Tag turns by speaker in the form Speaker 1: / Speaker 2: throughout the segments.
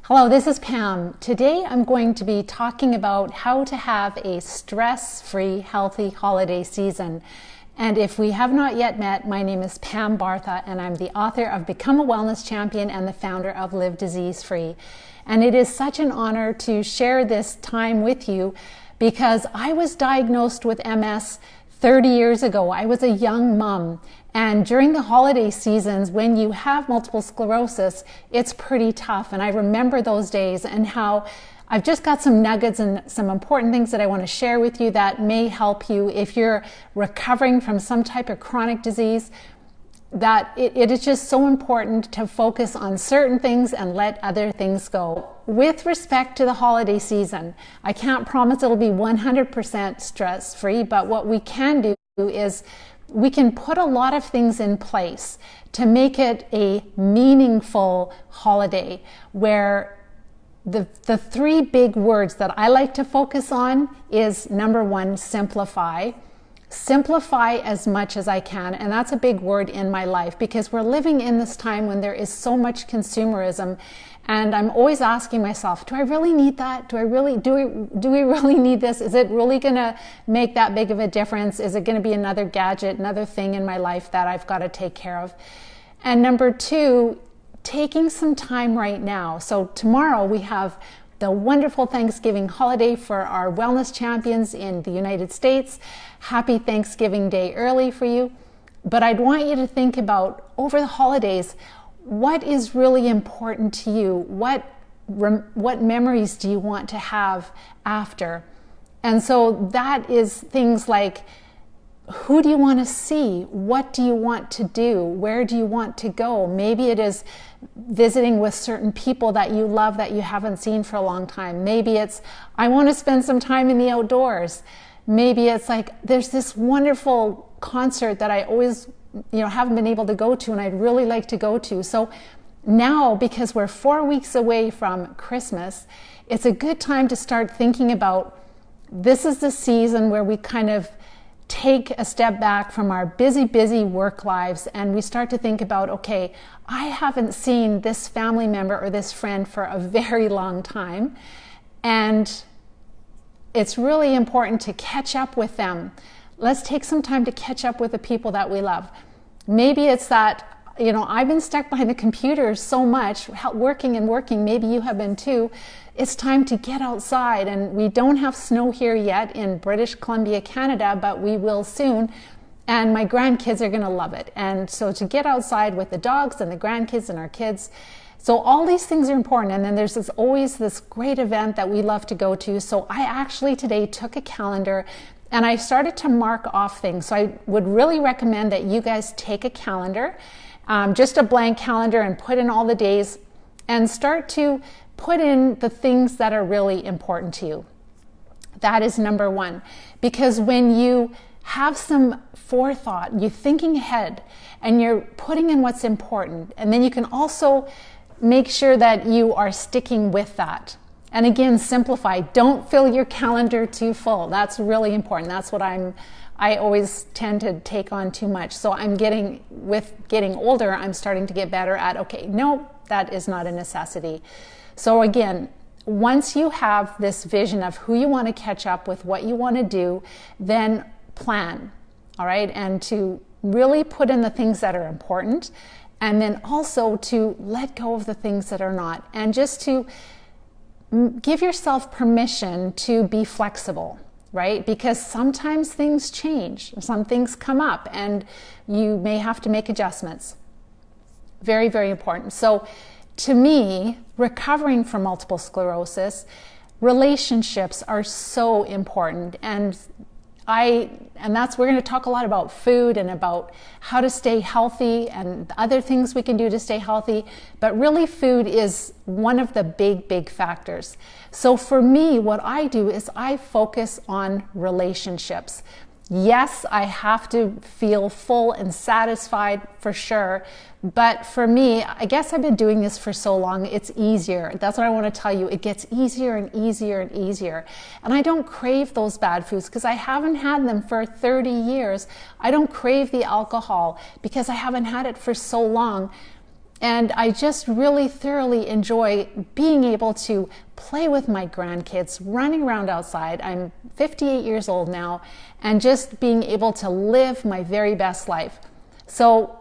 Speaker 1: Hello, this is Pam. Today I'm going to be talking about how to have a stress-free, healthy holiday season. And if we have not yet met, my name is Pam Bartha, and I'm the author of Become a Wellness Champion and the founder of Live Disease Free. And it is such an honor to share this time with you because I was diagnosed with MS 30 years ago. I was a young mom, and during the holiday seasons, when you have multiple sclerosis, it's pretty tough. And I remember those days and how I've just got some nuggets and some important things that I want to share with you that may help you if you're recovering from some type of chronic disease. That it is just so important to focus on certain things and let other things go. With respect to the holiday season, I can't promise it'll be 100% stress-free, but what we can do is we can put a lot of things in place to make it a meaningful holiday where the three big words that I like to focus on is, number one, simplify. Simplify as much as I can, and that's a big word in my life because we're living in this time when there is so much consumerism, and I'm always asking myself, do I really need that? Do we really need this? Is it really going to make that big of a difference? Is it going to be another gadget, another thing in my life that I've got to take care of? And number two, taking some time right now. So tomorrow we have the wonderful Thanksgiving holiday for our wellness champions in the United States. Happy Thanksgiving Day early for you. But I'd want you to think about, over the holidays, what is really important to you? What memories do you want to have after? And so that is things like, who do you want to see? What do you want to do? Where do you want to go? Maybe it is visiting with certain people that you love that you haven't seen for a long time. Maybe it's, I want to spend some time in the outdoors. Maybe it's like, there's this wonderful concert that I always, haven't been able to go to and I'd really like to go to. So now, because we're 4 weeks away from Christmas, it's a good time to start thinking about, this is the season where we kind of take a step back from our busy work lives and we start to think about, okay, I haven't seen this family member or this friend for a very long time, and it's really important to catch up with them. Let's take some time to catch up with the people that we love. Maybe it's that, I've been stuck behind the computer so much, working and working, maybe you have been too. It's time to get outside, and we don't have snow here yet in British Columbia, Canada, but we will soon, and my grandkids are going to love it. And so to get outside with the dogs and the grandkids and our kids, so all these things are important. And then there's always this great event that we love to go to. So I actually today took a calendar and I started to mark off things. So I would really recommend that you guys take a calendar, just a blank calendar, and put in all the days and start to put in the things that are really important to you. That is number one. Because when you have some forethought, you're thinking ahead and you're putting in what's important, and then you can also make sure that you are sticking with that. And again, simplify. Don't fill your calendar too full. That's really important. That's what I always tend to take on too much. So with getting older, I'm starting to get better at, okay, no, that is not a necessity. So again, once you have this vision of who you want to catch up with, what you want to do, then plan, all right? And to really put in the things that are important, and then also to let go of the things that are not, and just to give yourself permission to be flexible, right? Because sometimes things change, some things come up, and you may have to make adjustments. Very, very important. So to me, recovering from multiple sclerosis, relationships are so important. And we're going to talk a lot about food and about how to stay healthy and other things we can do to stay healthy. But really, food is one of the big factors. So for me, what I do is I focus on relationships. Yes, I have to feel full and satisfied for sure. But for me, I guess I've been doing this for so long, it's easier. That's what I want to tell you. It gets easier and easier and easier. And I don't crave those bad foods because I haven't had them for 30 years. I don't crave the alcohol because I haven't had it for so long. And I just really thoroughly enjoy being able to play with my grandkids, running around outside. I'm 58 years old now, and just being able to live my very best life. So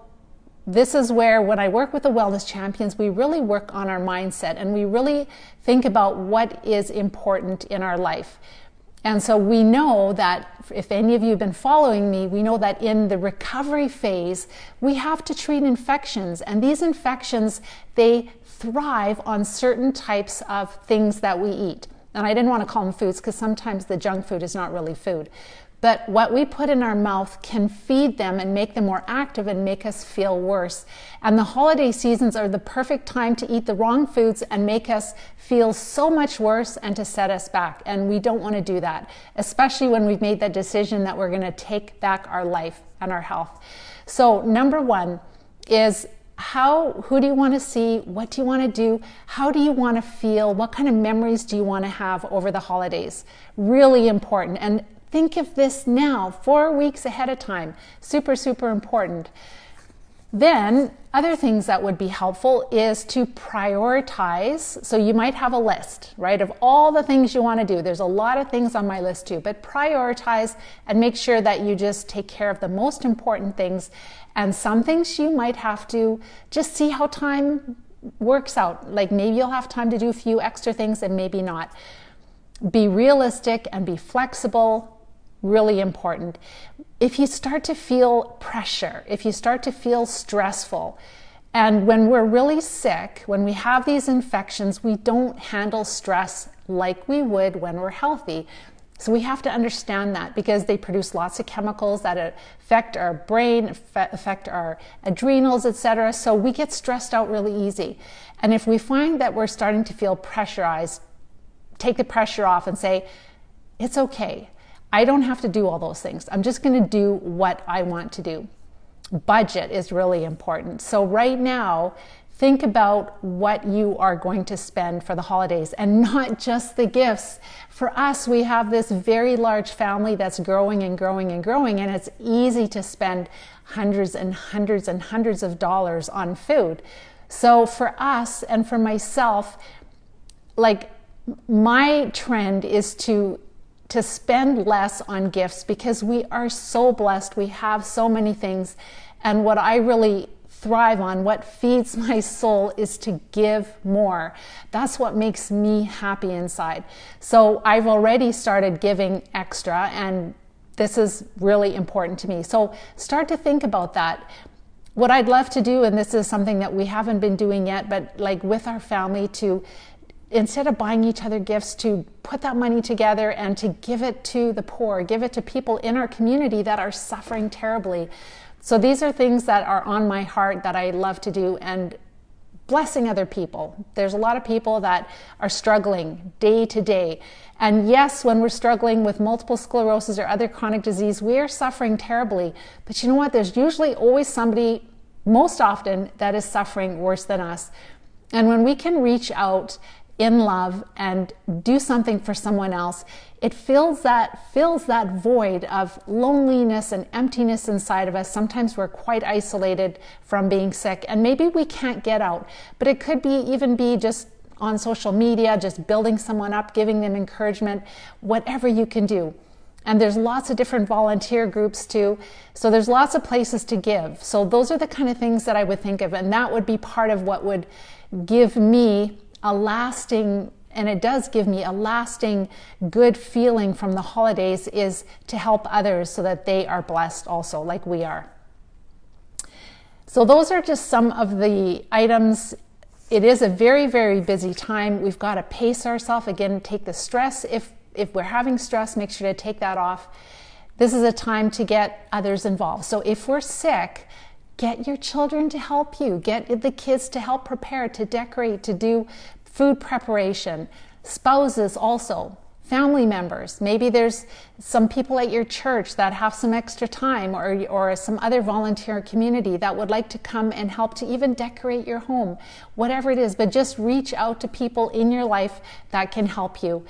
Speaker 1: this is where, when I work with the Wellness Champions, we really work on our mindset and we really think about what is important in our life. And so we know that, if any of you have been following me, we know that in the recovery phase, we have to treat infections. And these infections, they thrive on certain types of things that we eat. And I didn't want to call them foods because sometimes the junk food is not really food. But what we put in our mouth can feed them and make them more active and make us feel worse. And the holiday seasons are the perfect time to eat the wrong foods and make us feel so much worse and to set us back. And we don't want to do that, especially when we've made that decision that we're going to take back our life and our health. So number one is, who do you want to see? What do you want to do? How do you want to feel? What kind of memories do you want to have over the holidays? Really important. And think of this now, 4 weeks ahead of time. Super, super important. Then other things that would be helpful is to prioritize. So you might have a list, right, of all the things you want to do. There's a lot of things on my list too, but prioritize and make sure that you just take care of the most important things. And some things you might have to just see how time works out. Like maybe you'll have time to do a few extra things and maybe not. Be realistic and be flexible. Really important. If you start to feel pressure, if you start to feel stressful, and when we're really sick, when we have these infections, we don't handle stress like we would when we're healthy. So we have to understand that, because they produce lots of chemicals that affect our brain, affect our adrenals, etc. So we get stressed out really easy. And if we find that we're starting to feel pressurized, take the pressure off and say, it's okay. I don't have to do all those things. I'm just going to do what I want to do. Budget is really important. So right now, think about what you are going to spend for the holidays, and not just the gifts. For us, we have this very large family that's growing and growing and growing, and it's easy to spend hundreds and hundreds and hundreds of dollars on food. So for us and for myself, like, my trend is to spend less on gifts, because we are so blessed. We have so many things. And what I really thrive on, what feeds my soul, is to give more. That's what makes me happy inside. So I've already started giving extra, and this is really important to me. So start to think about that. What I'd love to do, and this is something that we haven't been doing yet, but like with our family, to instead of buying each other gifts, to put that money together and to give it to the poor, give it to people in our community that are suffering terribly. So these are things that are on my heart that I love to do, and blessing other people. There's a lot of people that are struggling day to day. And yes, when we're struggling with multiple sclerosis or other chronic disease, we are suffering terribly. But you know what? There's usually always somebody, most often, that is suffering worse than us. And when we can reach out in love and do something for someone else, it fills that void of loneliness and emptiness inside of us. Sometimes we're quite isolated from being sick, and maybe we can't get out, but it could even be just on social media, just building someone up, giving them encouragement, whatever you can do. And there's lots of different volunteer groups too, so there's lots of places to give. So those are the kind of things that I would think of, and that would be part of what would give me a lasting, and it does give me a lasting good feeling from the holidays, is to help others so that they are blessed also, like we are. So those are just some of the items. It is a very, very busy time. We've got to pace ourselves. Again, take the stress. If we're having stress, make sure to take that off. This is a time to get others involved. So if we're sick, get your children to help you. Get the kids to help prepare, to decorate, to do food preparation. Spouses also, family members. Maybe there's some people at your church that have some extra time, or some other volunteer community that would like to come and help to even decorate your home. Whatever it is, but just reach out to people in your life that can help you.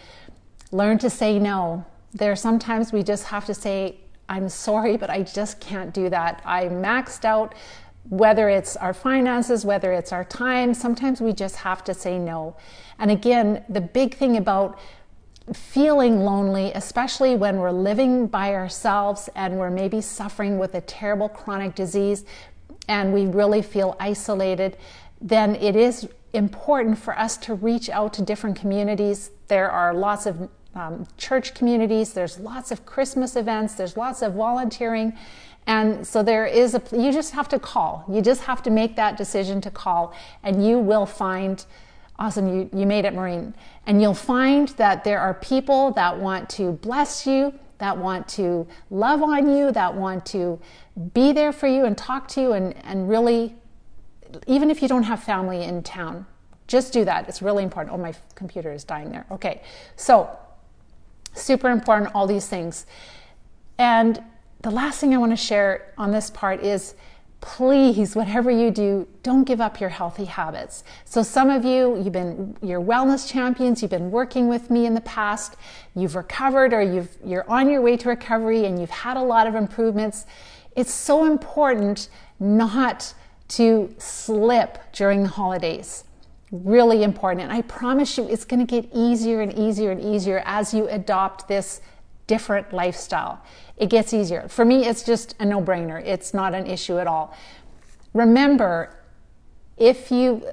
Speaker 1: Learn to say no. There are sometimes we just have to say, I'm sorry, but I just can't do that. I maxed out whether it's our finances, whether it's our time, sometimes we just have to say no. And again, the big thing about feeling lonely, especially when we're living by ourselves and we're maybe suffering with a terrible chronic disease and we really feel isolated, then it is important for us to reach out to different communities. There are lots of church communities, there's lots of Christmas events, there's lots of volunteering. And so you just have to call. You just have to make that decision to call, and you will find, awesome, you made it, Maureen. And you'll find that there are people that want to bless you, that want to love on you, that want to be there for you and talk to you, and really, even if you don't have family in town, just do that. It's really important. Oh, my computer is dying there. Okay, so super important, all these things. And the last thing I want to share on this part is, please, whatever you do, don't give up your healthy habits. So some of you, you're wellness champions, you've been working with me in the past, you've recovered, or you're on your way to recovery and you've had a lot of improvements. It's so important not to slip during the holidays. Really important. And I promise you, it's going to get easier and easier and easier as you adopt this different lifestyle. It gets easier. For me, it's just a no-brainer. It's not an issue at all. Remember,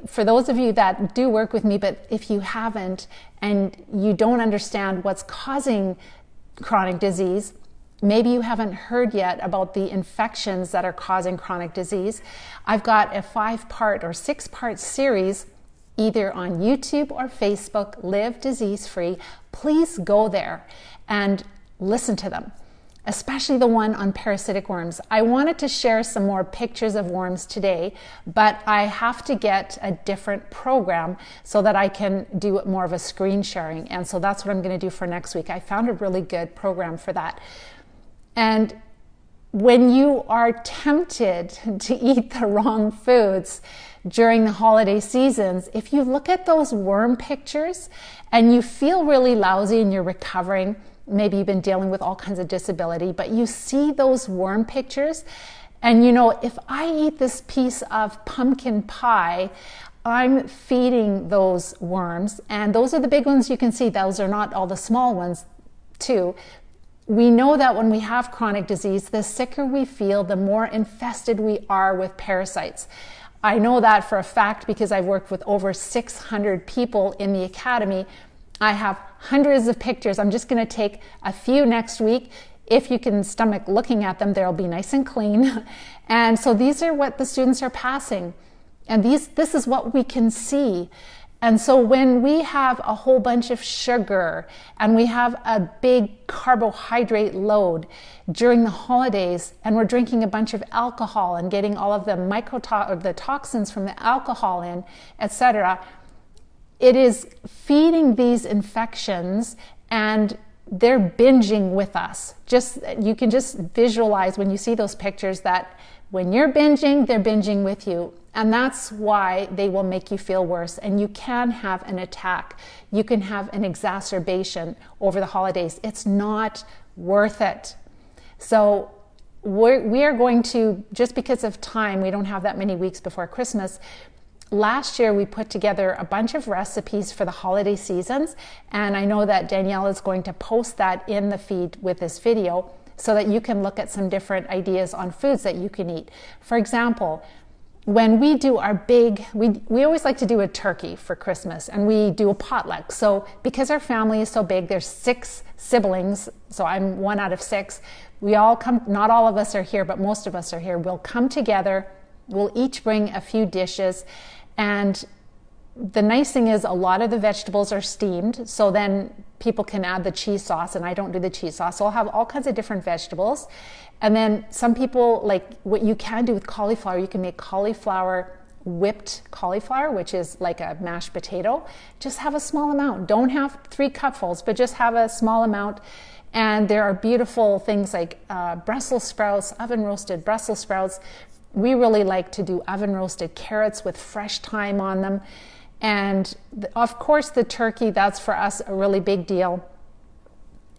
Speaker 1: for those of you that do work with me, but if you haven't and you don't understand what's causing chronic disease, maybe you haven't heard yet about the infections that are causing chronic disease. I've got a 5-part or 6-part series either on YouTube or Facebook, Live Disease Free. Please go there and listen to them, especially the one on parasitic worms. I wanted to share some more pictures of worms today, but I have to get a different program so that I can do more of a screen sharing. And so that's what I'm going to do for next week. I found a really good program for that. And when you are tempted to eat the wrong foods during the holiday seasons, if you look at those worm pictures and you feel really lousy and you're recovering, maybe you've been dealing with all kinds of disability, but you see those worm pictures and you know, if I eat this piece of pumpkin pie, I'm feeding those worms, and those are the big ones you can see. Those are not all the small ones too. We know that when we have chronic disease, the sicker we feel, the more infested we are with parasites. I know that for a fact because I've worked with over 600 people in the academy. I have hundreds of pictures. I'm just going to take a few next week. If you can stomach looking at them, they'll be nice and clean. And so these are what the students are passing. And this is what we can see. And so when we have a whole bunch of sugar and we have a big carbohydrate load during the holidays, and we're drinking a bunch of alcohol and getting all of the toxins from the alcohol in, etc., it is feeding these infections, and they're binging with us. You can just visualize when you see those pictures that when you're binging, they're binging with you. And that's why they will make you feel worse. And you can have an attack. You can have an exacerbation over the holidays. It's not worth it. So we are going to, just because of time, we don't have that many weeks before Christmas. Last year, we put together a bunch of recipes for the holiday seasons. And I know that Danielle is going to post that in the feed with this video so that you can look at some different ideas on foods that you can eat. For example, when we do our big, we always like to do a turkey for Christmas, and we do a potluck. So because our family is so big, there's 6 siblings, so I'm 1 out of 6. We all come, not all of us are here, but most of us are here. We'll come together, we'll each bring a few dishes, and the nice thing is a lot of the vegetables are steamed, so then people can add the cheese sauce, and I don't do the cheese sauce. So I'll have all kinds of different vegetables. And then some people, like what you can do with cauliflower, you can make cauliflower, whipped cauliflower, which is like a mashed potato. Just have a small amount. Don't have 3 cupfuls, but just have a small amount. And there are beautiful things like Brussels sprouts, oven roasted Brussels sprouts. We really like to do oven roasted carrots with fresh thyme on them. And of course the turkey, that's for us a really big deal.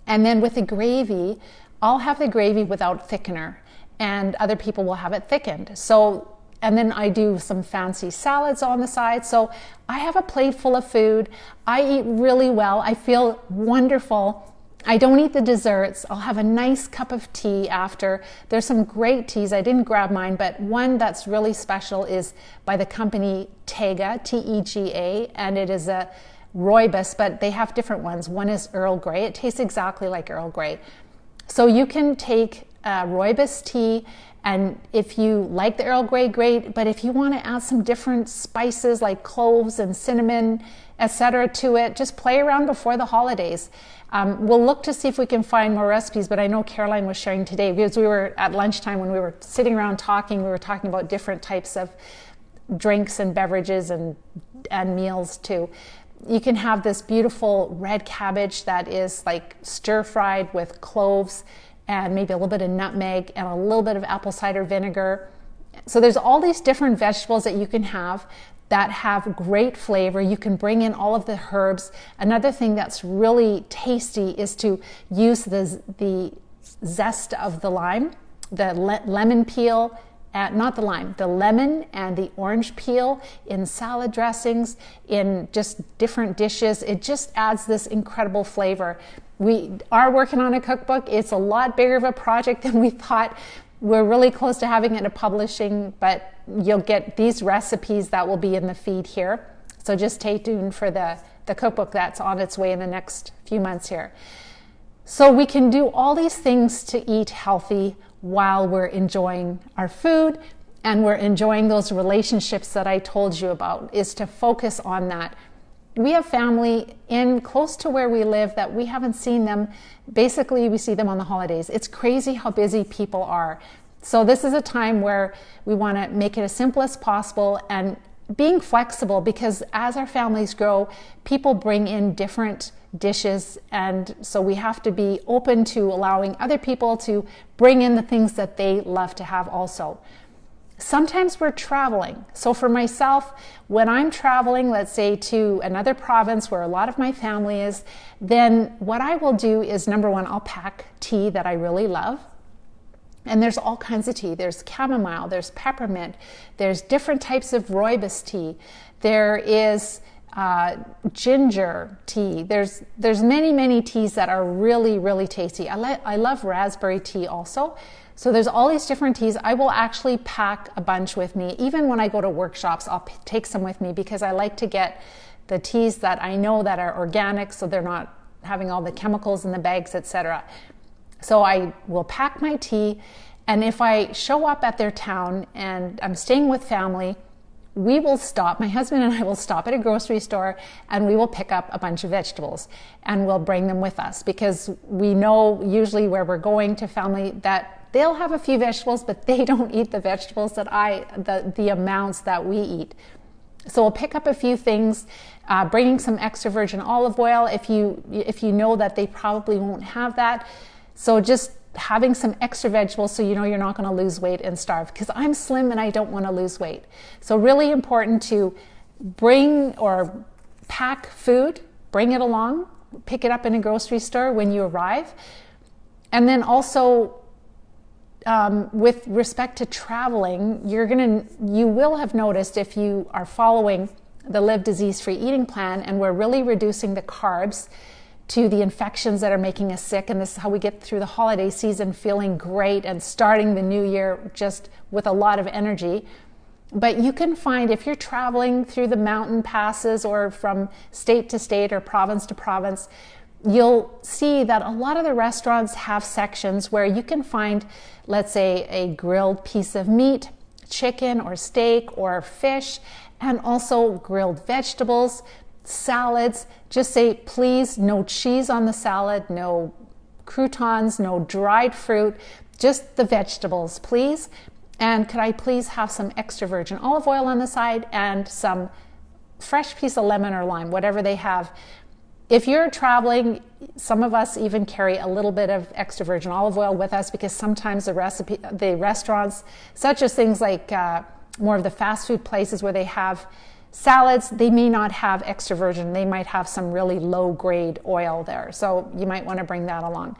Speaker 1: And then with the gravy, I'll have the gravy without thickener, and other people will have it thickened. So and then I do some fancy salads on the side. So I have a plate full of food. I eat really well. I feel wonderful. I don't eat the desserts. I'll have a nice cup of tea after. There's some great teas. I didn't grab mine, but one that's really special is by the company Tega, T-E-G-A, and it is a rooibos, but they have different ones. One is Earl Grey. It tastes exactly like Earl Grey. So you can take rooibos tea, and if you like the Earl Grey, great, but if you want to add some different spices like cloves and cinnamon, etc. to it, just play around before the holidays. We'll look to see if we can find more recipes, but I know Caroline was sharing today, because we were at lunchtime when we were sitting around talking, we were talking about different types of drinks and beverages and meals too. You can have this beautiful red cabbage that is like stir-fried with cloves and maybe a little bit of nutmeg and a little bit of apple cider vinegar. So there's all these different vegetables that you can have that have great flavor. You can bring in all of the herbs. Another thing that's really tasty is to use the zest of the lime, the lemon peel, not the lime, the lemon and the orange peel in salad dressings, in just different dishes. It just adds this incredible flavor. We are working on a cookbook. It's a lot bigger of a project than we thought. We're really close to having it in publishing, but you'll get these recipes that will be in the feed here. So just stay tuned for the cookbook that's on its way in the next few months here. So we can do all these things to eat healthy while we're enjoying our food and we're enjoying those relationships that I told you about, is to focus on that. We have family in close to where we live that we haven't seen them. Basically, we see them on the holidays. It's crazy how busy people are. So this is a time where we want to make it as simple as possible and being flexible, because as our families grow, people bring in different dishes, and so we have to be open to allowing other people to bring in the things that they love to have also. Sometimes we're traveling. So for myself, when I'm traveling, let's say to another province where a lot of my family is, then what I will do is, number one, I'll pack tea that I really love. And there's all kinds of tea. There's chamomile, there's peppermint, there's different types of rooibos tea. There is ginger tea. There's many teas that are really, really tasty. I love raspberry tea also. So there's all these different teas. I will actually pack a bunch with me. Even when I go to workshops, I'll take some with me, because I like to get the teas that I know that are organic, so they're not having all the chemicals in the bags, etc. So I will pack my tea, and if I show up at their town and I'm staying with family, we will stop, my husband and I will stop at a grocery store, and we will pick up a bunch of vegetables and we'll bring them with us, because we know usually where we're going to family that they'll have a few vegetables, but they don't eat the vegetables that the amounts that we eat. So we'll pick up a few things, bringing some extra virgin olive oil if you know that they probably won't have that. So just having some extra vegetables so you know you're not going to lose weight and starve, because I'm slim and I don't want to lose weight. So really important to bring or pack food, bring it along, pick it up in a grocery store when you arrive. And then also with respect to traveling, you will have noticed, if you are following the Live Disease-Free Eating Plan, and we're really reducing the carbs to the infections that are making us sick, and this is how we get through the holiday season feeling great and starting the new year just with a lot of energy. But you can find, if you're traveling through the mountain passes or from state to state or province to province, you'll see that a lot of the restaurants have sections where you can find, let's say, a grilled piece of meat, chicken or steak or fish, and also grilled vegetables, salads. Just say, please, no cheese on the salad, no croutons, no dried fruit, just the vegetables, please. And could I please have some extra virgin olive oil on the side and some fresh piece of lemon or lime, whatever they have. If you're traveling, some of us even carry a little bit of extra virgin olive oil with us, because sometimes the restaurants, such as things like more of the fast food places where they have salads, they may not have extra virgin. They might have some really low grade oil there. So you might want to bring that along.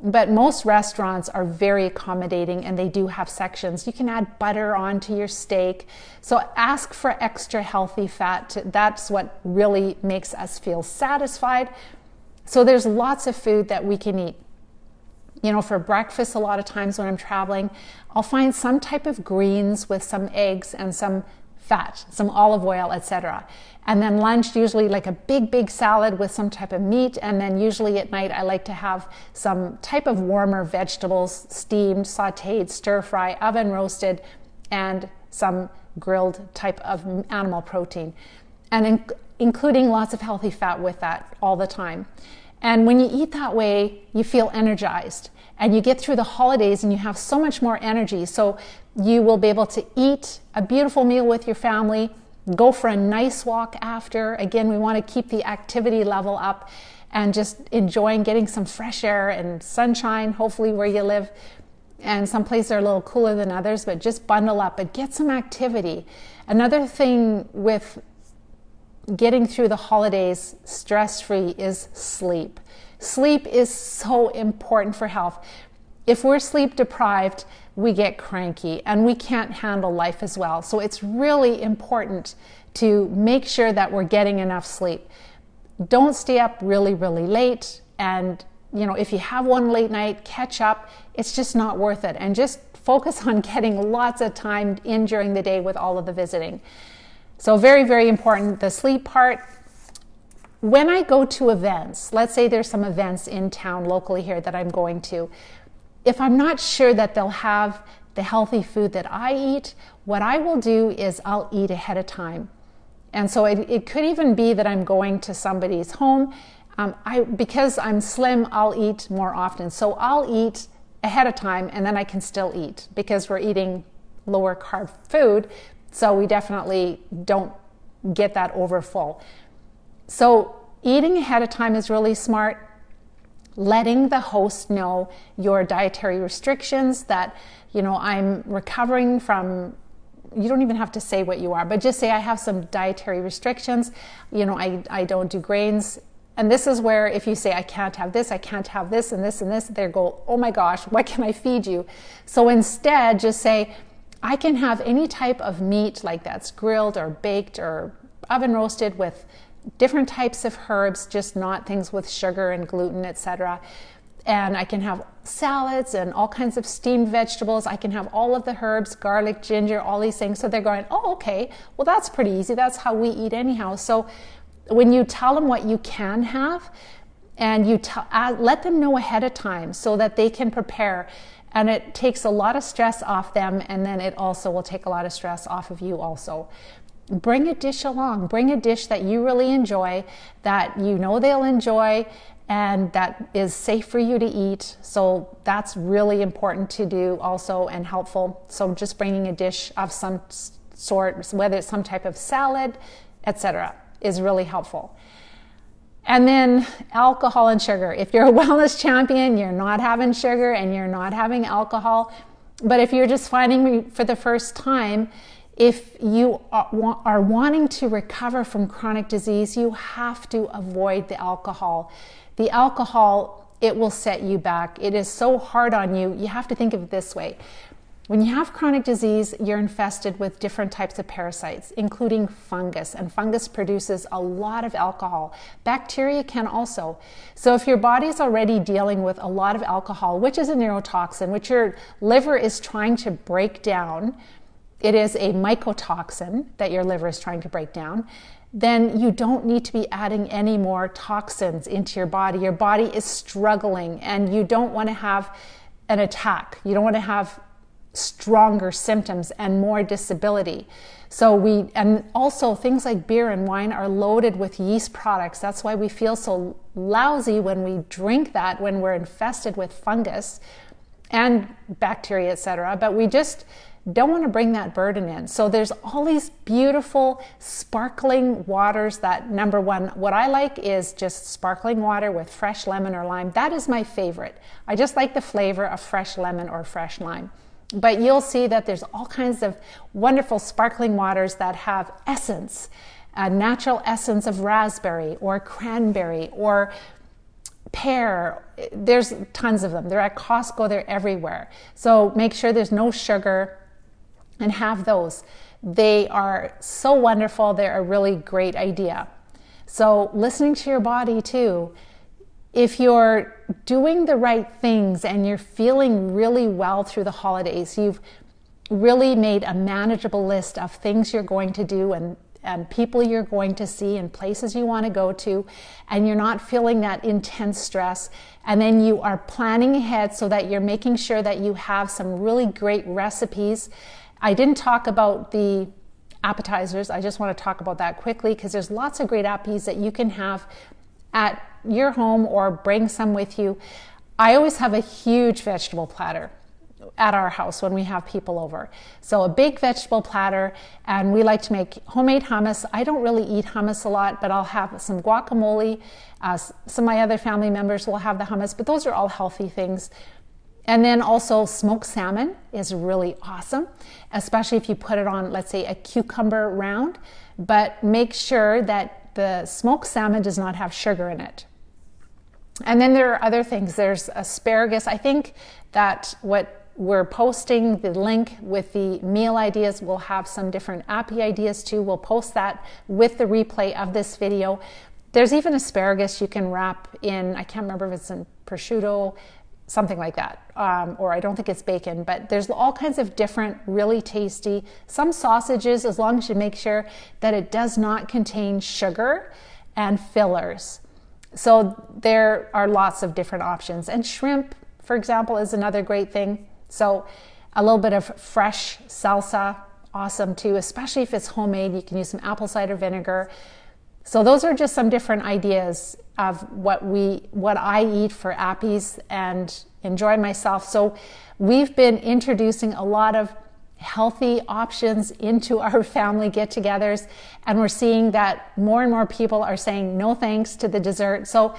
Speaker 1: But most restaurants are very accommodating and they do have sections. You can add butter onto your steak. So ask for extra healthy fat. That's what really makes us feel satisfied. So there's lots of food that we can eat. You know, for breakfast, a lot of times when I'm traveling, I'll find some type of greens with some eggs and some fat, some olive oil, etc. And then lunch, usually like a big salad with some type of meat. And then usually at night, I like to have some type of warmer vegetables, steamed, sauteed, stir fry, oven roasted, and some grilled type of animal protein. And including lots of healthy fat with that all the time. And when you eat that way, you feel energized and you get through the holidays and you have so much more energy. So you will be able to eat a beautiful meal with your family, go for a nice walk after. Again, we want to keep the activity level up and just enjoying getting some fresh air and sunshine, hopefully where you live. And some places are a little cooler than others, but just bundle up and get some activity. Another thing with getting through the holidays stress-free is sleep. Sleep is so important for health. If we're sleep deprived, we get cranky and we can't handle life as well. So it's really important to make sure that we're getting enough sleep. Don't stay up really late. And, you know, if you have one late night, catch up. It's just not worth it. And just focus on getting lots of time in during the day with all of the visiting. So very important, the sleep part. When I go to events, let's say there's some events in town locally here that I'm going to, if I'm not sure that they'll have the healthy food that I eat, what I will do is I'll eat ahead of time. And so it could even be that I'm going to somebody's home. Because I'm slim, I'll eat more often. So I'll eat ahead of time and then I can still eat because we're eating lower carb food. So we definitely don't get that over full. So eating ahead of time is really smart. Letting the host know your dietary restrictions, that, you know, I'm recovering from, you don't even have to say what you are, but just say I have some dietary restrictions. You know, I don't do grains. And this is where if you say I can't have this, and this, they go, oh my gosh, what can I feed you? So instead just say, I can have any type of meat like that's grilled or baked or oven roasted with different types of herbs, just not things with sugar and gluten, etc. And I can have salads and all kinds of steamed vegetables. I can have all of the herbs, garlic, ginger, all these things. So they're going, oh, okay, well, that's pretty easy. That's how we eat anyhow. So when you tell them what you can have, and you let them know ahead of time so that they can prepare. And it takes a lot of stress off them, and then it also will take a lot of stress off of you also. Bring a dish along. Bring a dish that you really enjoy, that you know they'll enjoy, and that is safe for you to eat. So that's really important to do also and helpful. So just bringing a dish of some sort, whether it's some type of salad, etc., is really helpful. And then alcohol and sugar. If you're a wellness champion, you're not having sugar and you're not having alcohol. But if you're just finding me for the first time, if you are wanting to recover from chronic disease, you have to avoid the alcohol. The alcohol, it will set you back. It is so hard on you. You have to think of it this way. When you have chronic disease, you're infested with different types of parasites, including fungus, and fungus produces a lot of alcohol. Bacteria can also. So if your body is already dealing with a lot of alcohol, which is a neurotoxin, which your liver is trying to break down, it is a mycotoxin that your liver is trying to break down, then you don't need to be adding any more toxins into your body. Your body is struggling and you don't want to have an attack. You don't want to have stronger symptoms and more disability. And also things like beer and wine are loaded with yeast products. That's why we feel so lousy when we drink that, when we're infested with fungus and bacteria, etc. But we just don't want to bring that burden in. So there's all these beautiful sparkling waters that, number one, what I like is just sparkling water with fresh lemon or lime. That is my favorite. I just like the flavor of fresh lemon or fresh lime. But you'll see that there's all kinds of wonderful sparkling waters that have essence, a natural essence of raspberry or cranberry or pear, there's tons of them. They're at Costco, they're everywhere. So make sure there's no sugar and have those. They are so wonderful. They're a really great idea. So listening to your body too. If you're doing the right things and you're feeling really well through the holidays, you've really made a manageable list of things you're going to do and people you're going to see and places you want to go to, and you're not feeling that intense stress, and then you are planning ahead so that you're making sure that you have some really great recipes. I didn't talk about the appetizers. I just want to talk about that quickly because there's lots of great appies that you can have at your home or bring some with you. I always have a huge vegetable platter at our house when we have people over. So a big vegetable platter, and we like to make homemade hummus. I don't really eat hummus a lot, but I'll have some guacamole. Some of my other family members will have the hummus, but those are all healthy things. And then also smoked salmon is really awesome, especially if you put it on, let's say, a cucumber round, but make sure that the smoked salmon does not have sugar in it. And then there are other things. There's asparagus. I think that what we're posting, the link with the meal ideas, we'll have some different appy ideas too. We'll post that with the replay of this video. There's even asparagus you can wrap in, I can't remember if it's in prosciutto, something like that, or I don't think it's bacon, but there's all kinds of different, really tasty, some sausages, as long as you make sure that it does not contain sugar and fillers. So there are lots of different options. And shrimp, for example, is another great thing. So a little bit of fresh salsa, awesome too, especially if it's homemade. You can use some apple cider vinegar. So those are just some different ideas of what I eat for appies and enjoy myself. So we've been introducing a lot of healthy options into our family get-togethers, and we're seeing that more and more people are saying no thanks to the dessert. So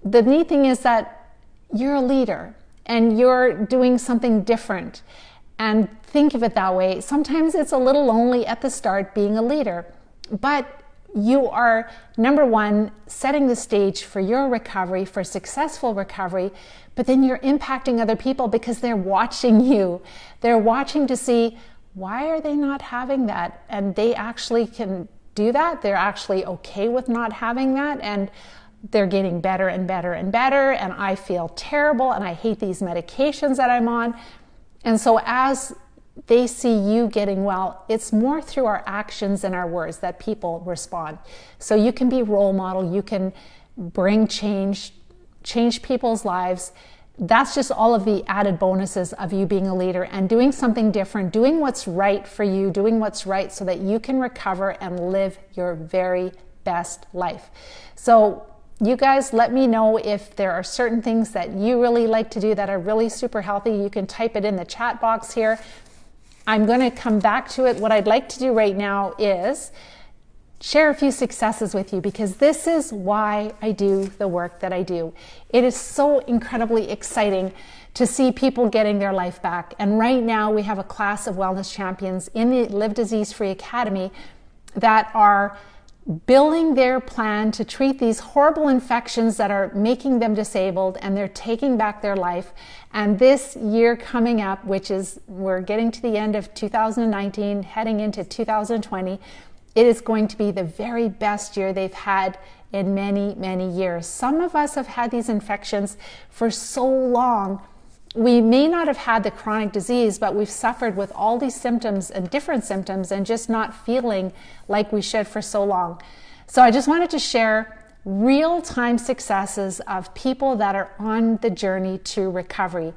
Speaker 1: the neat thing is that you're a leader and you're doing something different. And think of it that way. Sometimes it's a little lonely at the start being a leader, but you are, number one, setting the stage for your recovery, for successful recovery, but then you're impacting other people because they're watching you. They're watching to see, why are they not having that? And they actually can do that. They're actually okay with not having that, and they're getting better and better and better, and I feel terrible, and I hate these medications that I'm on. And so as they see you getting well, it's more through our actions and our words that people respond. So you can be role model, you can bring change people's lives. That's just all of the added bonuses of you being a leader and doing something different, doing what's right for you, doing what's right so that you can recover and live your very best life. So you guys, let me know if there are certain things that you really like to do that are really super healthy. You can type it in the chat box here. I'm going to come back to it. What I'd like to do right now is share a few successes with you, because this is why I do the work that I do. It is so incredibly exciting to see people getting their life back. And right now we have a class of wellness champions in the Live Disease Free Academy that are building their plan to treat these horrible infections that are making them disabled, and they're taking back their life. And this year coming up, which is, we're getting to the end of 2019, heading into 2020, it is going to be the very best year they've had in many, many years. Some of us have had these infections for so long. We may not have had the chronic disease, but we've suffered with all these symptoms and different symptoms and just not feeling like we should for so long. So I just wanted to share real-time successes of people that are on the journey to recovery.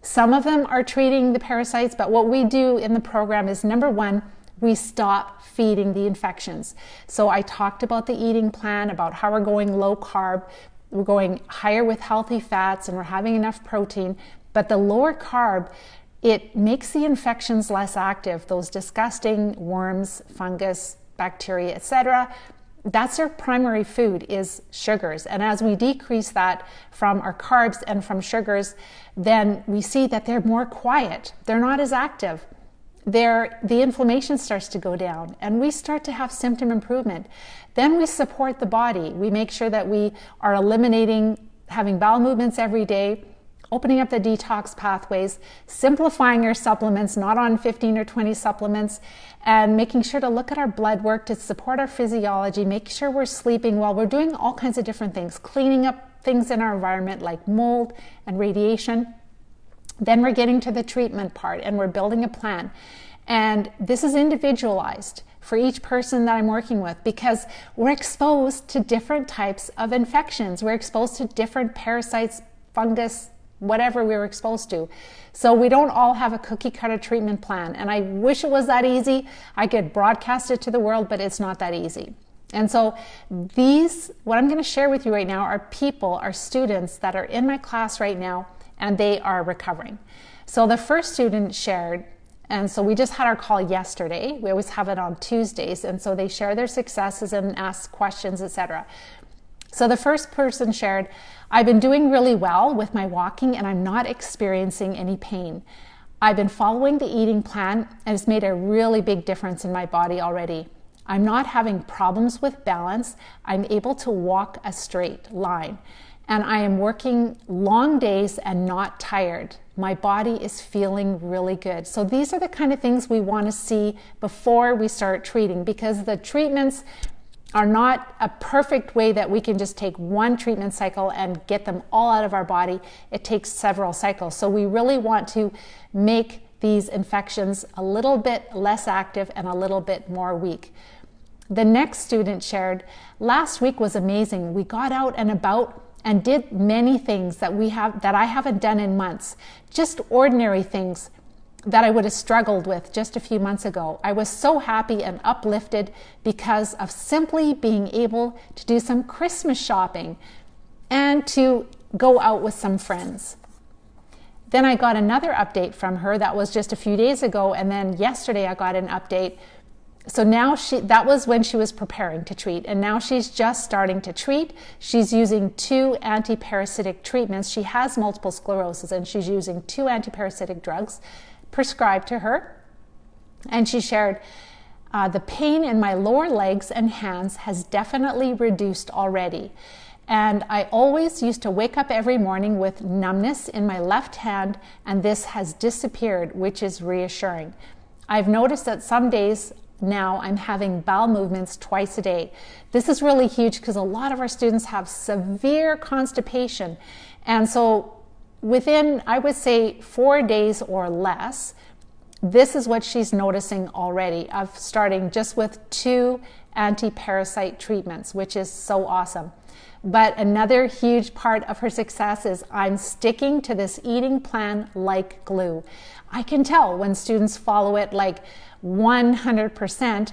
Speaker 1: Some of them are treating the parasites, but what we do in the program is, number one, we stop feeding the infections. So I talked about the eating plan, about how we're going low carb, we're going higher with healthy fats, and we're having enough protein. But the lower carb, it makes the infections less active. Those disgusting worms, fungus, bacteria, etc. That's our primary food, is sugars. And as we decrease that from our carbs and from sugars, then we see that they're more quiet. They're not as active. The inflammation starts to go down, and we start to have symptom improvement. Then we support the body. We make sure that we are eliminating having bowel movements every day, opening up the detox pathways, simplifying our supplements, not on 15 or 20 supplements, and making sure to look at our blood work to support our physiology, make sure we're sleeping well. We're doing all kinds of different things, cleaning up things in our environment like mold and radiation. Then we're getting to the treatment part and we're building a plan. And this is individualized for each person that I'm working with because we're exposed to different types of infections. We're exposed to different parasites, fungus, whatever we were exposed to. So we don't all have a cookie cutter treatment plan. And I wish it was that easy. I could broadcast it to the world, but it's not that easy. And so what I'm going to share with you right now are people, are students that are in my class right now, and they are recovering. So the first student shared, and so we just had our call yesterday. We always have it on Tuesdays. And so they share their successes and ask questions, etc. So the first person shared, I've been doing really well with my walking and I'm not experiencing any pain. I've been following the eating plan and it's made a really big difference in my body already. I'm not having problems with balance. I'm able to walk a straight line and I am working long days and not tired. My body is feeling really good. So these are the kind of things we want to see before we start treating, because the treatments are not a perfect way that we can just take one treatment cycle and get them all out of our body. It takes several cycles. So we really want to make these infections a little bit less active and a little bit more weak. The next student shared, last week was amazing. We got out and about and did many things that I haven't done in months. Just ordinary things that I would have struggled with just a few months ago. I was so happy and uplifted because of simply being able to do some Christmas shopping and to go out with some friends. Then I got another update from her that was just a few days ago, and then yesterday I got an update. So now that was when she was preparing to treat, and now she's just starting to treat. She's using 2 anti-parasitic treatments. She has multiple sclerosis and she's using 2 anti-parasitic drugs prescribed to her. And she shared, the pain in my lower legs and hands has definitely reduced already. And I always used to wake up every morning with numbness in my left hand, and this has disappeared, which is reassuring. I've noticed that some days now I'm having bowel movements twice a day. This is really huge because a lot of our students have severe constipation. And so within, I would say, 4 days or less, this is what she's noticing already, of starting just with 2 anti-parasite treatments, which is so awesome. But another huge part of her success is I'm sticking to this eating plan like glue. I can tell when students follow it like 100%,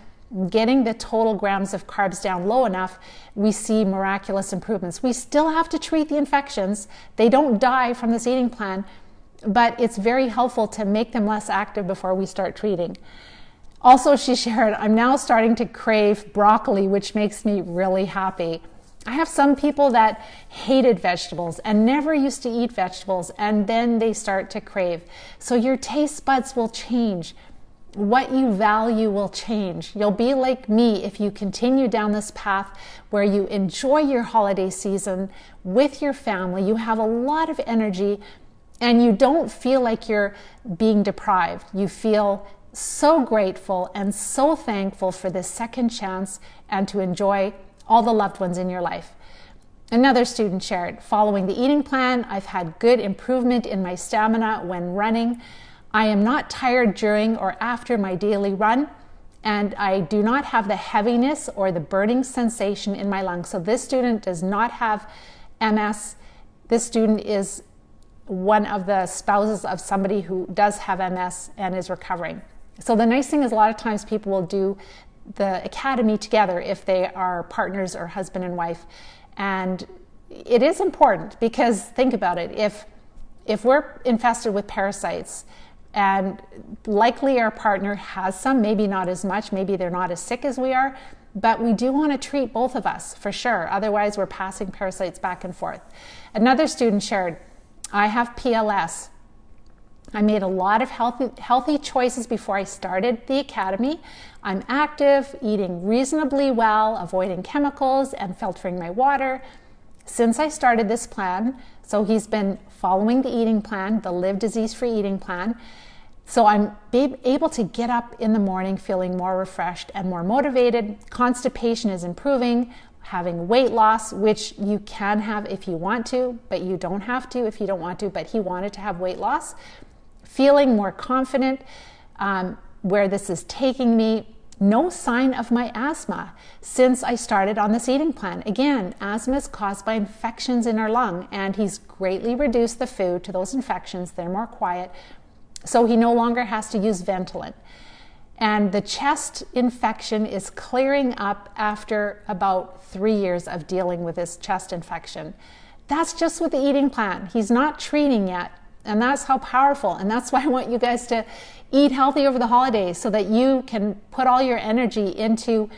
Speaker 1: getting the total grams of carbs down low enough, we see miraculous improvements. We still have to treat the infections. They don't die from this eating plan, but it's very helpful to make them less active before we start treating. Also, she shared, I'm now starting to crave broccoli, which makes me really happy. I have some people that hated vegetables and never used to eat vegetables, and then they start to crave. So your taste buds will change. What you value will change. You'll be like me if you continue down this path where you enjoy your holiday season with your family. You have a lot of energy and you don't feel like you're being deprived. You feel so grateful and so thankful for this second chance and to enjoy all the loved ones in your life. Another student shared, following the eating plan, I've had good improvement in my stamina when running. I am not tired during or after my daily run, and I do not have the heaviness or the burning sensation in my lungs. So this student does not have MS. This student is one of the spouses of somebody who does have MS and is recovering. So the nice thing is a lot of times people will do the academy together if they are partners or husband and wife. And it is important because think about it. If we're infested with parasites, and likely our partner has some, maybe not as much, maybe they're not as sick as we are, but we do want to treat both of us for sure. Otherwise, we're passing parasites back and forth. Another student shared, I have PLS. I made a lot of healthy choices before I started the academy. I'm active, eating reasonably well, avoiding chemicals and filtering my water. since I started this plan. So he's been following the eating plan, the Live Disease-Free Eating Plan. So I'm able to get up in the morning feeling more refreshed and more motivated. Constipation is improving, having weight loss, which you can have if you want to, but you don't have to if you don't want to, but he wanted to have weight loss. Feeling more confident where this is taking me. No sign of my asthma since I started on this eating plan. Again, asthma is caused by infections in our lung, and he's greatly reduced the food to those infections. They're more quiet. So he no longer has to use Ventolin. And the chest infection is clearing up after about 3 years of dealing with this chest infection. That's just with the eating plan. He's not treating yet. And that's how powerful. And that's why I want you guys to eat healthy over the holidays so that you can put all your energy into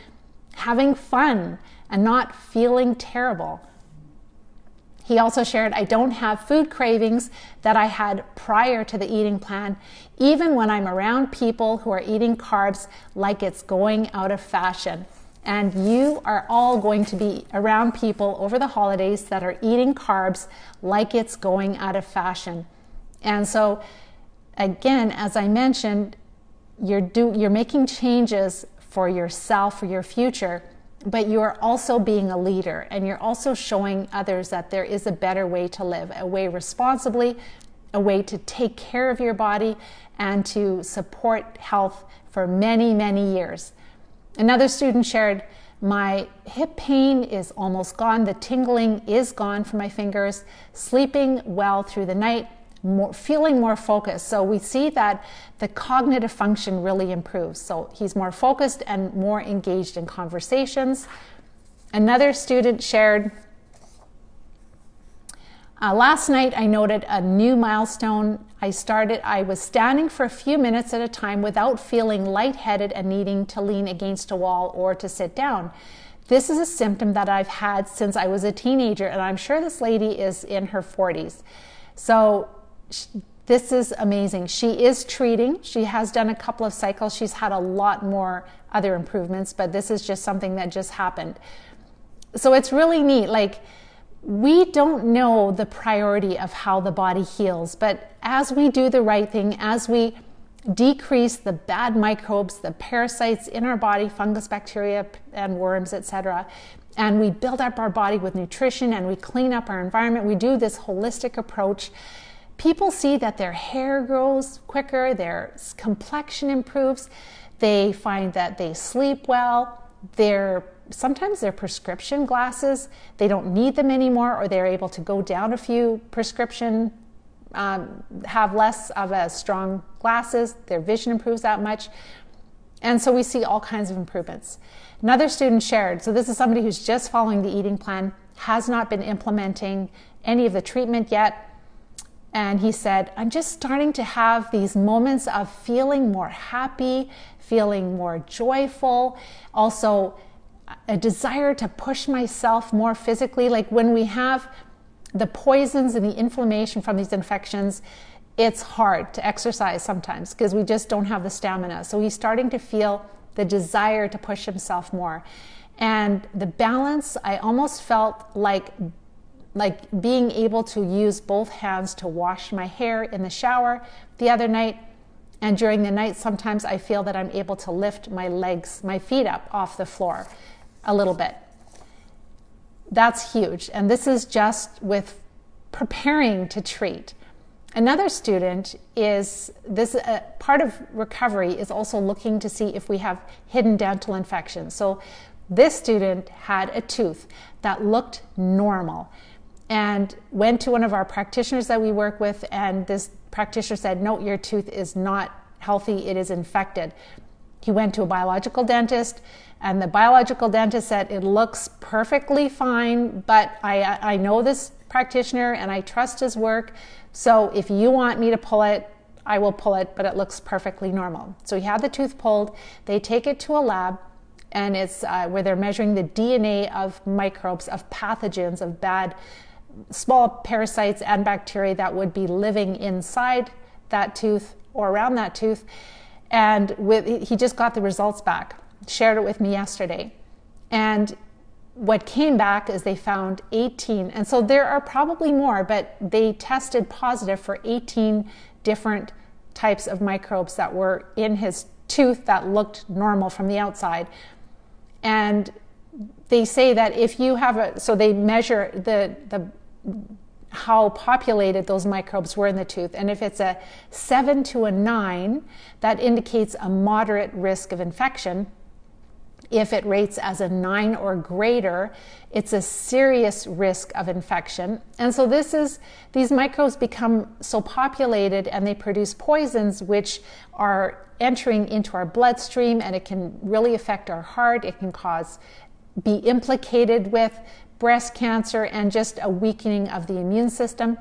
Speaker 1: having fun and not feeling terrible. He also shared, I don't have food cravings that I had prior to the eating plan, even when I'm around people who are eating carbs like it's going out of fashion. And you are all going to be around people over the holidays that are eating carbs like it's going out of fashion. And so, again, as I mentioned, you're making changes for yourself, for your future, but you're also being a leader, and you're also showing others that there is a better way to live, a way responsibly, a way to take care of your body and to support health for many, many years. Another student shared, my hip pain is almost gone, the tingling is gone from my fingers, sleeping well through the night, feeling more focused. So we see that the cognitive function really improves. So he's more focused and more engaged in conversations. Another student shared, last night I noted a new milestone. I was standing for a few minutes at a time without feeling lightheaded and needing to lean against a wall or to sit down. This is a symptom that I've had since I was a teenager, and I'm sure this lady is in her 40s. So this is amazing. She is treating. She has done a couple of cycles. She's had a lot more other improvements, but this is just something that just happened. So it's really neat. Like, we don't know the priority of how the body heals, but as we do the right thing, as we decrease the bad microbes, the parasites in our body, fungus, bacteria, and worms, etc., and we build up our body with nutrition and we clean up our environment, we do this holistic approach, people see that their hair grows quicker, their complexion improves, they find that they sleep well, sometimes their prescription glasses, they don't need them anymore, or they're able to go down a few prescription, have less of a strong glasses, their vision improves that much. And so we see all kinds of improvements. Another student shared, so this is somebody who's just following the eating plan, has not been implementing any of the treatment yet. And he said, I'm just starting to have these moments of feeling more happy, feeling more joyful, also a desire to push myself more physically. Like when we have the poisons and the inflammation from these infections, it's hard to exercise sometimes because we just don't have the stamina. So he's starting to feel the desire to push himself more. And the balance, I almost felt like being able to use both hands to wash my hair in the shower the other night. And during the night, sometimes I feel that I'm able to lift my legs, my feet up off the floor a little bit. That's huge. And this is just with preparing to treat. Another student is, part of recovery is also looking to see if we have hidden dental infections. So this student had a tooth that looked normal and went to one of our practitioners that we work with, and this practitioner said, no, your tooth is not healthy, it is infected. He went to a biological dentist, and the biological dentist said, it looks perfectly fine, but I know this practitioner and I trust his work, so if you want me to pull it, I will pull it, but it looks perfectly normal. So he had the tooth pulled, they take it to a lab, and it's where they're measuring the DNA of microbes, of pathogens, of bad small parasites and bacteria that would be living inside that tooth or around that tooth. And he just got the results back, shared it with me yesterday. And what came back is they found 18, and so there are probably more, but they tested positive for 18 different types of microbes that were in his tooth that looked normal from the outside. And they say that if you have so they measure how populated those microbes were in the tooth, and if it's a 7 to a 9, that indicates a moderate risk of infection. If it rates as a 9 or greater, it's a serious risk of infection. And so these microbes become so populated and they produce poisons which are entering into our bloodstream, and it can really affect our heart. It can be implicated with breast cancer and just a weakening of the immune system.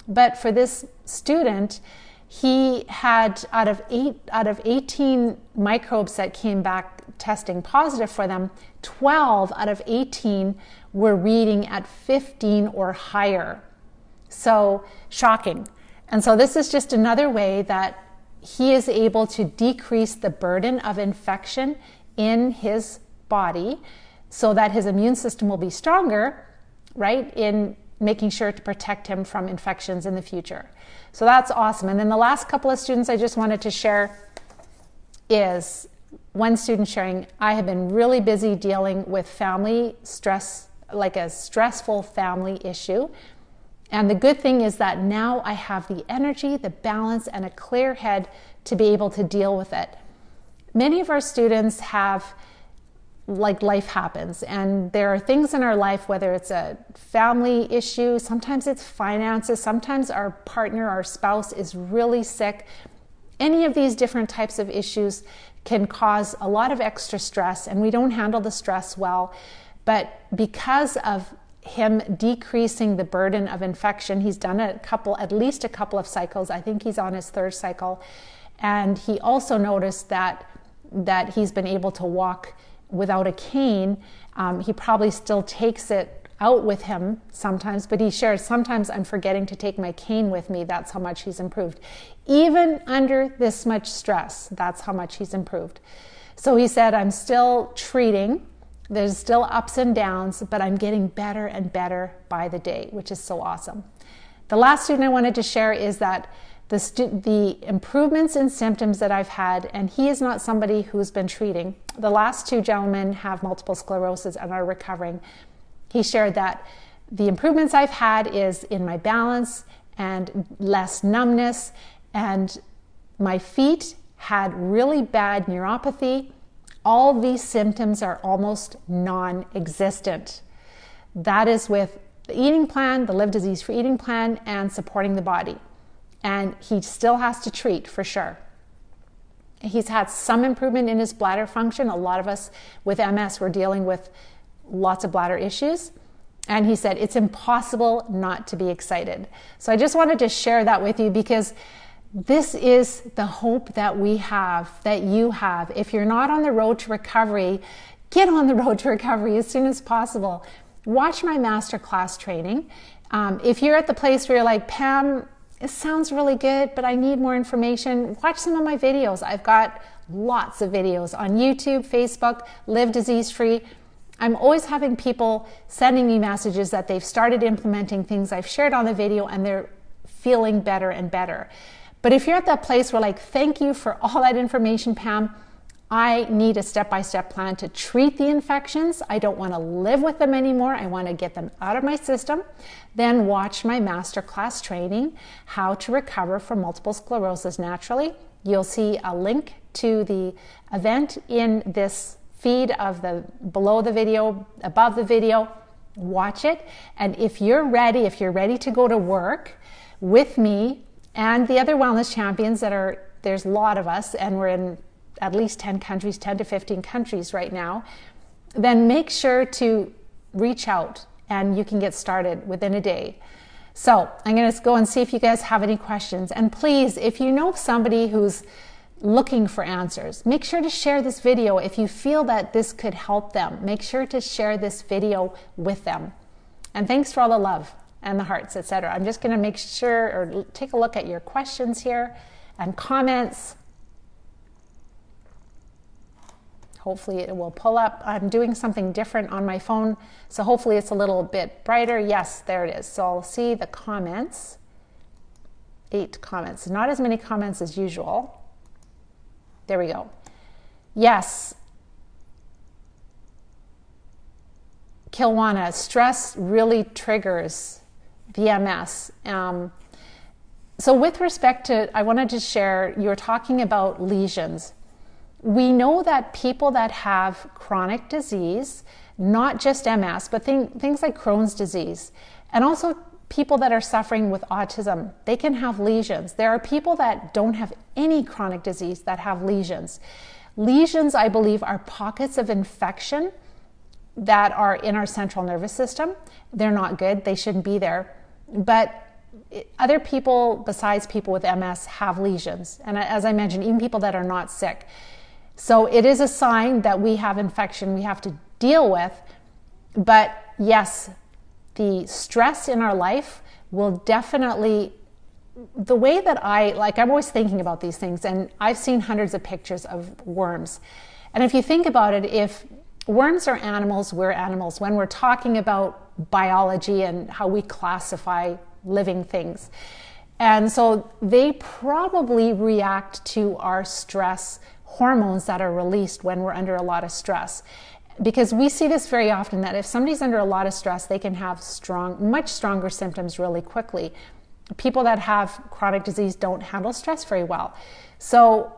Speaker 1: But for this student, he had out of 18 microbes that came back testing positive for them, 12 out of 18 were reading at 15 or higher. So shocking. And so this is just another way that he is able to decrease the burden of infection in his body so that his immune system will be stronger, right, in making sure to protect him from infections in the future. So that's awesome. And then the last couple of students I just wanted to share is one student sharing, I have been really busy dealing with family stress, like a stressful family issue. And the good thing is that now I have the energy, the balance, and a clear head to be able to deal with it. Many of our students have, like, life happens, and there are things in our life, whether it's a family issue, sometimes it's finances, sometimes our partner, our spouse is really sick. Any of these different types of issues can cause a lot of extra stress, and we don't handle the stress well. But because of him decreasing the burden of infection, he's done at least a couple of cycles. I think he's on his 3rd cycle. And he also noticed that he's been able to walk without a cane. He probably still takes it out with him sometimes, but he shares, sometimes I'm forgetting to take my cane with me. That's how much he's improved. Even under this much stress, that's how much he's improved. So he said, I'm still treating. There's still ups and downs, but I'm getting better and better by the day, which is so awesome. The last student I wanted to share is that the improvements in symptoms that I've had, and he is not somebody who's been treating. The last 2 gentlemen have multiple sclerosis and are recovering. He shared that the improvements I've had is in my balance and less numbness, and my feet had really bad neuropathy. All these symptoms are almost non-existent. That is with the eating plan, the Live Disease-Free eating plan, and supporting the body. And he still has to treat for sure. He's had some improvement in his bladder function. A lot of us with MS were dealing with lots of bladder issues. And he said, it's impossible not to be excited. So I just wanted to share that with you because this is the hope that we have, that you have. If you're not on the road to recovery, get on the road to recovery as soon as possible. Watch my masterclass training. If you're at the place where you're like, Pam, it sounds really good, but I need more information, watch some of my videos. I've got lots of videos on YouTube, Facebook, Live Disease Free. I'm always having people sending me messages that they've started implementing things I've shared on the video and they're feeling better and better. But if you're at that place where like, thank you for all that information, Pam, I need a step-by-step plan to treat the infections. I don't want to live with them anymore. I want to get them out of my system. Then watch my masterclass training, How to Recover from Multiple Sclerosis Naturally. You'll see a link to the event in this feed of below the video, above the video. Watch it. And if you're ready to go to work with me and the other wellness champions there's a lot of us, and we're in at least 10 countries, 10 to 15 countries right now, then make sure to reach out and you can get started within a day. So I'm going to go and see if you guys have any questions. And please, if you know somebody who's looking for answers, make sure to share this video. If you feel that this could help them, make sure to share this video with them. And thanks for all the love and the hearts, etc. I'm just going to make sure or take a look at your questions here and comments. Hopefully it will pull up. I'm doing something different on my phone, so hopefully it's a little bit brighter. Yes, there it is. So I'll see the comments. 8 comments. Not as many comments as usual. There we go. Yes. Kilwana, stress really triggers VMS. So with respect to, I wanted to share, you're talking about lesions. We know that people that have chronic disease, not just MS, but things like Crohn's disease, and also people that are suffering with autism, they can have lesions. There are people that don't have any chronic disease that have lesions. Lesions, I believe, are pockets of infection that are in our central nervous system. They're not good. They shouldn't be there. But other people besides people with MS have lesions. And as I mentioned, even people that are not sick. So it is a sign that we have infection we have to deal with. But yes, the stress in our life will definitely, the way that I'm always thinking about these things, and I've seen hundreds of pictures of worms. And if you think about it, if worms are animals, we're animals. When we're talking about biology and how we classify living things. And so they probably react to our stress hormones that are released when we're under a lot of stress. Because we see this very often, that if somebody's under a lot of stress, they can have much stronger symptoms really quickly. People that have chronic disease don't handle stress very well. So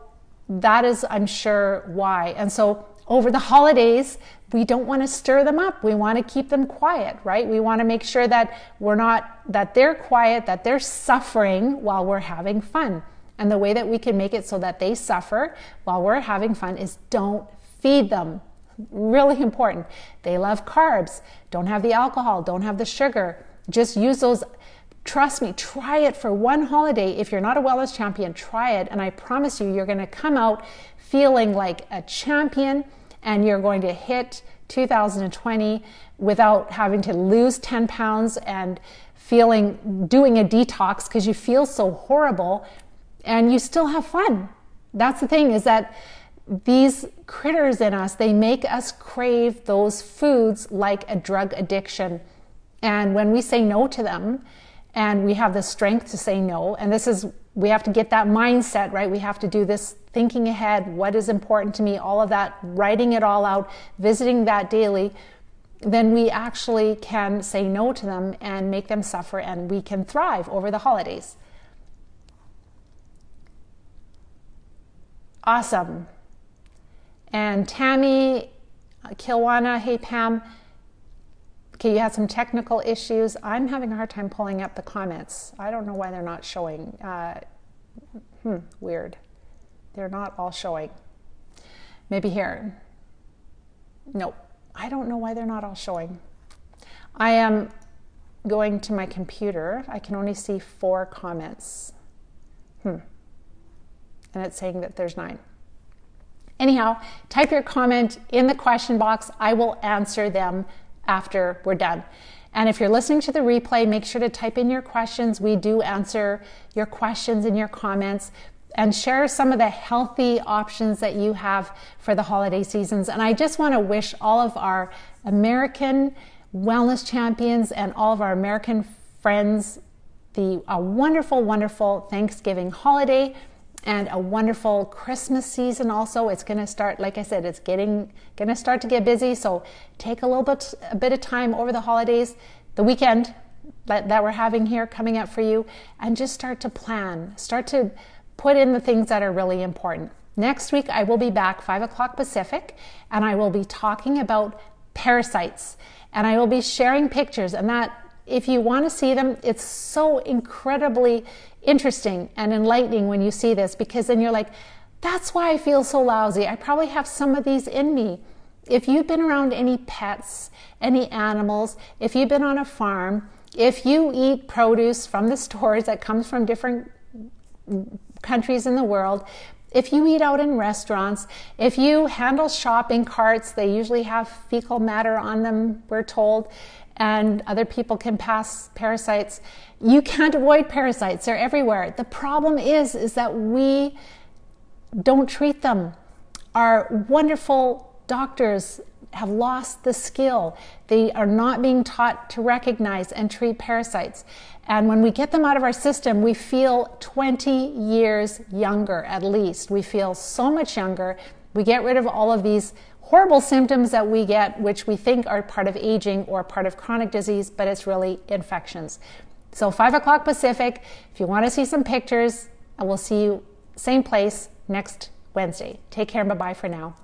Speaker 1: that is, I'm sure, why. And so over the holidays, we don't want to stir them up. We want to keep them quiet, right? We want to make sure that that they're quiet, that they're suffering while we're having fun. And the way that we can make it so that they suffer while we're having fun is don't feed them. Really important. They love carbs. Don't have the alcohol. Don't have the sugar. Just use those. Trust me, try it for one holiday. If you're not a wellness champion, try it. And I promise you, you're going to come out feeling like a champion, and you're going to hit 2020 without having to lose 10 pounds and doing a detox because you feel so horrible, and you still have fun. That's the thing, is that these critters in us, they make us crave those foods like a drug addiction. And when we say no to them, and we have the strength to say no, and we have to get that mindset, right? We have to do this thinking ahead, what is important to me, all of that, writing it all out, visiting that daily, then we actually can say no to them and make them suffer, and we can thrive over the holidays. Awesome. And Tammy, Kilwana, hey Pam. Okay, you had some technical issues. I'm having a hard time pulling up the comments. I don't know why they're not showing. Weird. They're not all showing. Maybe here. Nope. I don't know why they're not all showing. I am going to my computer. I can only see 4 comments. And it's saying that there's 9. Anyhow, type your comment in the question box. I will answer them after we're done. And if you're listening to the replay, make sure to type in your questions. We do answer your questions in your comments, and share some of the healthy options that you have for the holiday seasons. And I just want to wish all of our American wellness champions and all of our American friends a wonderful, wonderful Thanksgiving holiday, and a wonderful Christmas season also. It's going to start, like I said, it's going to start to get busy. So take a bit of time over the holidays, the weekend that we're having here coming up for you, and just start to plan, start to put in the things that are really important. Next week, I will be back 5 o'clock Pacific, and I will be talking about parasites, and I will be sharing pictures, and that if you want to see them, it's so incredibly interesting and enlightening when you see this, because then you're like, that's why I feel so lousy. I probably have some of these in me. If you've been around any pets, any animals, if you've been on a farm, if you eat produce from the stores that comes from different countries in the world, if you eat out in restaurants, if you handle shopping carts, they usually have fecal matter on them, we're told, and other people can pass parasites. You can't avoid parasites. They're everywhere. The problem is that we don't treat them. Our wonderful doctors have lost the skill. They are not being taught to recognize and treat parasites. And when we get them out of our system, we feel 20 years younger at least. We feel so much younger. We get rid of all of these horrible symptoms that we get, which we think are part of aging or part of chronic disease, but it's really infections. So 5 o'clock Pacific, if you want to see some pictures, I will see you same place next Wednesday. Take care and bye-bye for now.